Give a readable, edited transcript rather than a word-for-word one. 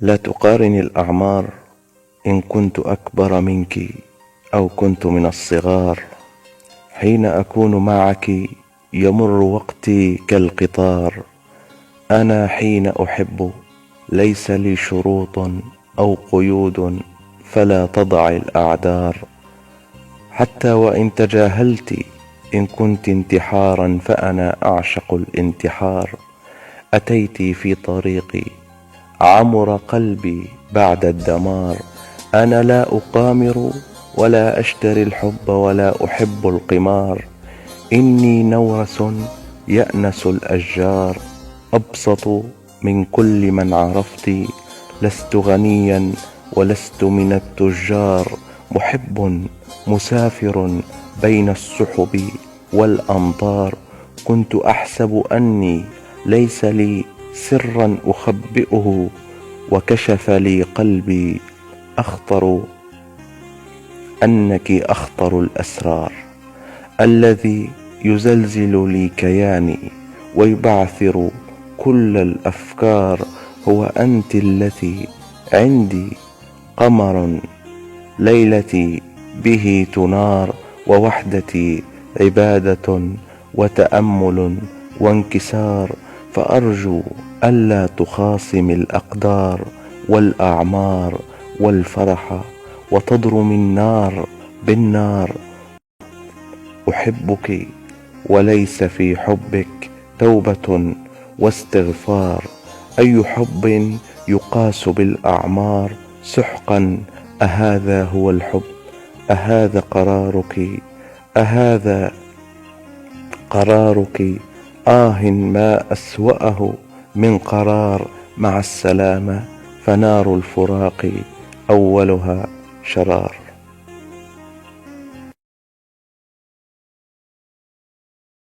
لا تقارن الأعمار، إن كنت أكبر منك أو كنت من الصغار. حين أكون معك يمر وقتي كالقطار. أنا حين أحب ليس لي شروط أو قيود، فلا تضع الأعذار. حتى وإن تجاهلت إن كنت انتحارا، فأنا أعشق الانتحار. أتيت في طريقي عمر قلبي بعد الدمار. أنا لا أقامر ولا أشتري الحب ولا أحب القمار. إني نورس يأنس الأشجار، أبسط من كل من عرفت. لست غنيا ولست من التجار، محب مسافر بين السحب والأمطار. كنت أحسب أني ليس لي سرا أخبئه، وكشف لي قلبي أخطر أنك أخطر الأسرار. الذي يزلزل لي كياني ويبعثر كل الأفكار، هو أنت التي عندي قمر ليلتي به تنار. ووحدتي عبادة وتأمل وانكسار. فأرجو ألا تخاصم الأقدار والأعمار والفرح، وتضرم النار بالنار. أحبك وليس في حبك توبة واستغفار. أي حب يقاس بالأعمار سحقا؟ أهذا هو الحب؟ أهذا قرارك؟ أهذا قرارك؟ ما أسوأه من قرار. مع السلامة، فنار الفراق أولها شرار.